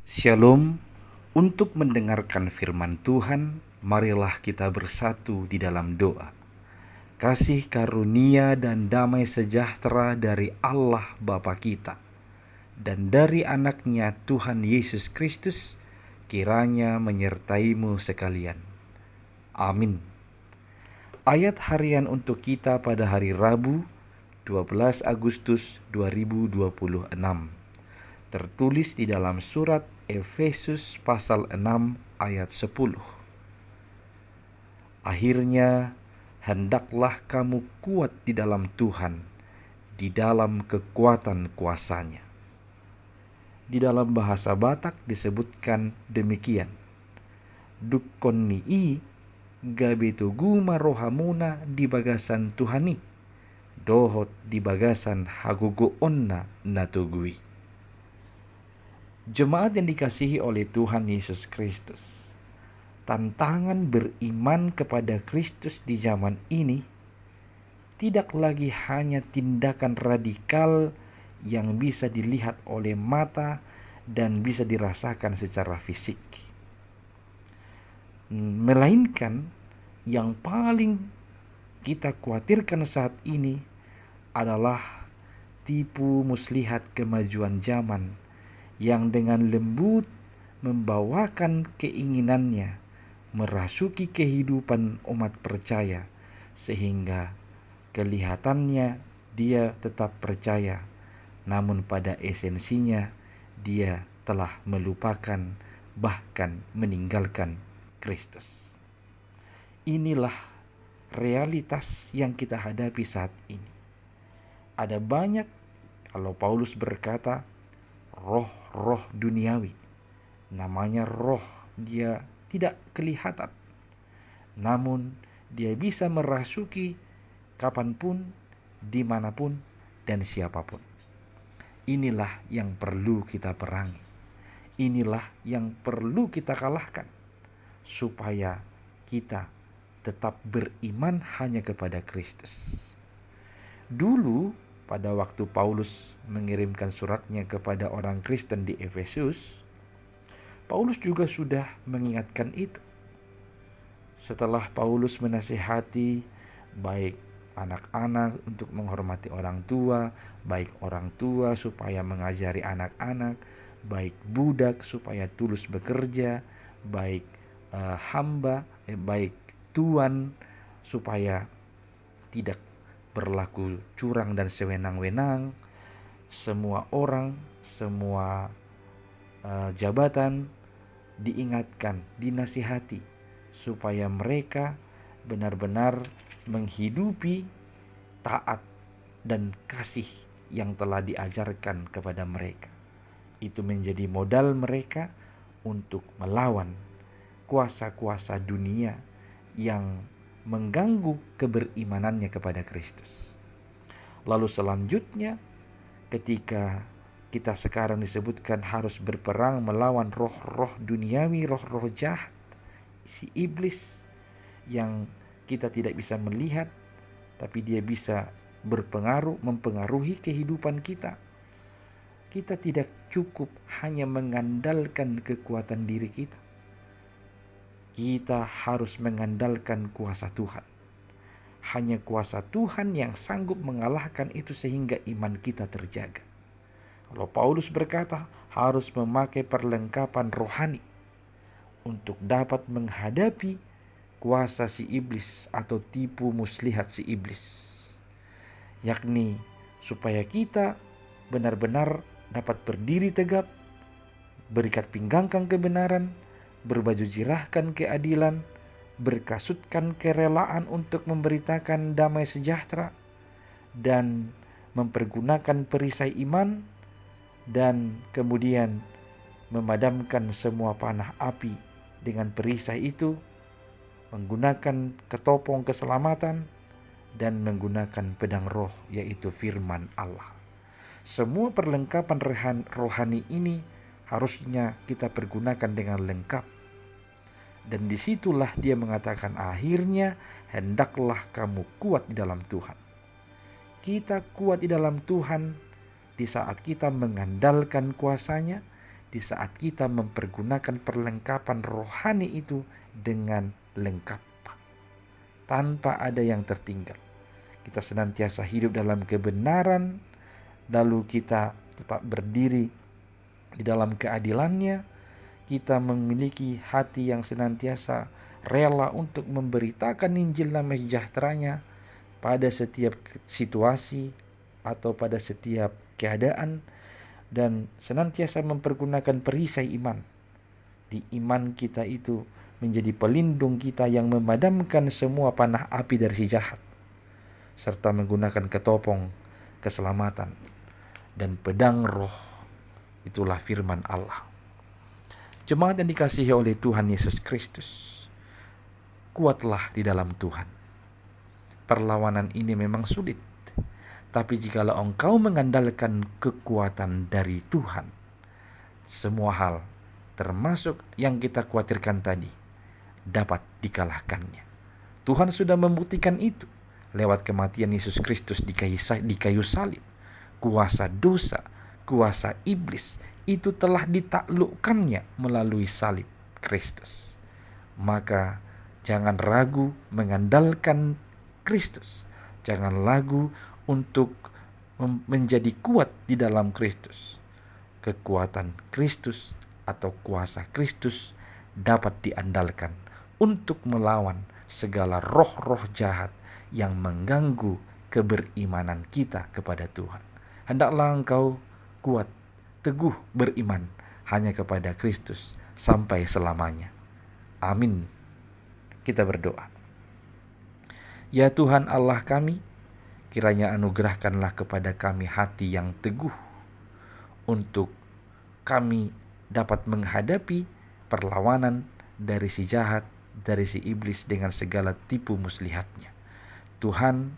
Shalom. Untuk mendengarkan firman Tuhan, marilah kita bersatu di dalam doa. Kasih karunia dan damai sejahtera dari Allah Bapa kita dan dari anaknya Tuhan Yesus Kristus kiranya menyertaimu sekalian. Amin. Ayat harian untuk kita pada hari Rabu 12 Agustus 2026 tertulis di dalam surat Efesus pasal 6 ayat 10. Akhirnya, hendaklah kamu kuat di dalam Tuhan, di dalam kekuatan kuasa-Nya. Di dalam bahasa Batak disebutkan demikian. Dukkonnii gabetuguma rohamuna di bagasan Tuhani, dohot di bagasan hagugo onna natugui. Jemaat yang dikasihi oleh Tuhan Yesus Kristus, tantangan beriman kepada Kristus di zaman ini tidak lagi hanya tindakan radikal yang bisa dilihat oleh mata dan bisa dirasakan secara fisik, melainkan yang paling kita khawatirkan saat ini adalah tipu muslihat kemajuan zaman yang dengan lembut membawakan keinginannya merasuki kehidupan umat percaya, sehingga kelihatannya dia tetap percaya, namun pada esensinya dia telah melupakan bahkan meninggalkan Kristus. Inilah realitas yang kita hadapi saat ini. Ada banyak, kalau Paulus berkata, roh-roh duniawi. Namanya roh, dia tidak kelihatan, namun dia bisa merasuki kapanpun, dimanapun, dan siapapun. Inilah yang perlu kita perangi. Inilah yang perlu kita kalahkan, supaya kita tetap beriman hanya kepada Kristus. Dulu, pada waktu Paulus mengirimkan suratnya kepada orang Kristen di Efesus, Paulus juga sudah mengingatkan itu. Setelah Paulus menasihati baik anak-anak untuk menghormati orang tua, baik orang tua supaya mengajari anak-anak, baik budak supaya tulus bekerja, baik baik tuan supaya tidak berlaku curang dan sewenang-wenang. Semua orang, semua jabatan diingatkan, dinasihati supaya mereka benar-benar menghidupi taat dan kasih yang telah diajarkan kepada mereka. Itu menjadi modal mereka untuk melawan kuasa-kuasa dunia yang mengganggu keberimanannya kepada Kristus. Lalu selanjutnya, ketika kita sekarang disebutkan harus berperang melawan roh-roh duniawi, roh-roh jahat, si iblis yang kita tidak bisa melihat, tapi dia bisa mempengaruhi kehidupan kita. Kita tidak cukup hanya mengandalkan kekuatan diri kita. Kita harus mengandalkan kuasa Tuhan. Hanya kuasa Tuhan yang sanggup mengalahkan itu sehingga iman kita terjaga. Kalau Paulus berkata harus memakai perlengkapan rohani untuk dapat menghadapi kuasa si iblis atau tipu muslihat si iblis. Yakni supaya kita benar-benar dapat berdiri tegap, berikat pinggangkan kebenaran, berbaju jirahkan keadilan, berkasutkan kerelaan untuk memberitakan damai sejahtera, dan mempergunakan perisai iman, dan kemudian memadamkan semua panah api dengan perisai itu, menggunakan ketopong keselamatan, dan menggunakan pedang roh, yaitu firman Allah. Semua perlengkapan rohani ini harusnya kita pergunakan dengan lengkap. Dan disitulah dia mengatakan akhirnya hendaklah kamu kuat di dalam Tuhan. Kita kuat di dalam Tuhan di saat kita mengandalkan kuasa-Nya, di saat kita mempergunakan perlengkapan rohani itu dengan lengkap, tanpa ada yang tertinggal. Kita senantiasa hidup dalam kebenaran, lalu kita tetap berdiri di dalam keadilannya. Kita memiliki hati yang senantiasa rela untuk memberitakan Injil damai sejahteranya pada setiap situasi atau pada setiap keadaan, dan senantiasa mempergunakan perisai iman. Di iman kita itu menjadi pelindung kita yang memadamkan semua panah api dari si jahat, serta menggunakan ketopong keselamatan dan pedang roh, itulah firman Allah. Jemaat yang dikasihi oleh Tuhan Yesus Kristus, kuatlah di dalam Tuhan. Perlawanan ini memang sulit, tapi jikalau engkau mengandalkan kekuatan dari Tuhan, semua hal, termasuk yang kita khawatirkan tadi, dapat dikalahkannya. Tuhan sudah membuktikan itu lewat kematian Yesus Kristus di kayu salib. Kuasa dosa, kuasa iblis itu telah ditaklukkannya melalui salib Kristus. Maka jangan ragu mengandalkan Kristus. Jangan ragu untuk menjadi kuat di dalam Kristus. Kekuatan Kristus atau kuasa Kristus dapat diandalkan untuk melawan segala roh-roh jahat yang mengganggu keberimanan kita kepada Tuhan. Hendaklah engkau kuat, teguh beriman hanya kepada Kristus sampai selamanya. Amin. Kita berdoa. Ya Tuhan Allah kami, kiranya anugerahkanlah kepada kami hati yang teguh untuk kami dapat menghadapi perlawanan dari si jahat, dari si iblis dengan segala tipu muslihatnya. Tuhan,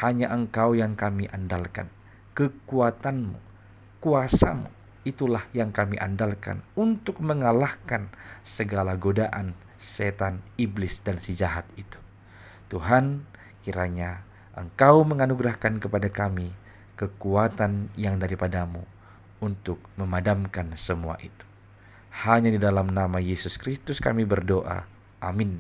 hanya Engkau yang kami andalkan. Kekuatan-Mu, kuasa-Mu, itulah yang kami andalkan untuk mengalahkan segala godaan setan, iblis, dan si jahat itu. Tuhan, kiranya Engkau menganugerahkan kepada kami kekuatan yang daripada-Mu untuk memadamkan semua itu. Hanya di dalam nama Yesus Kristus kami berdoa. Amin.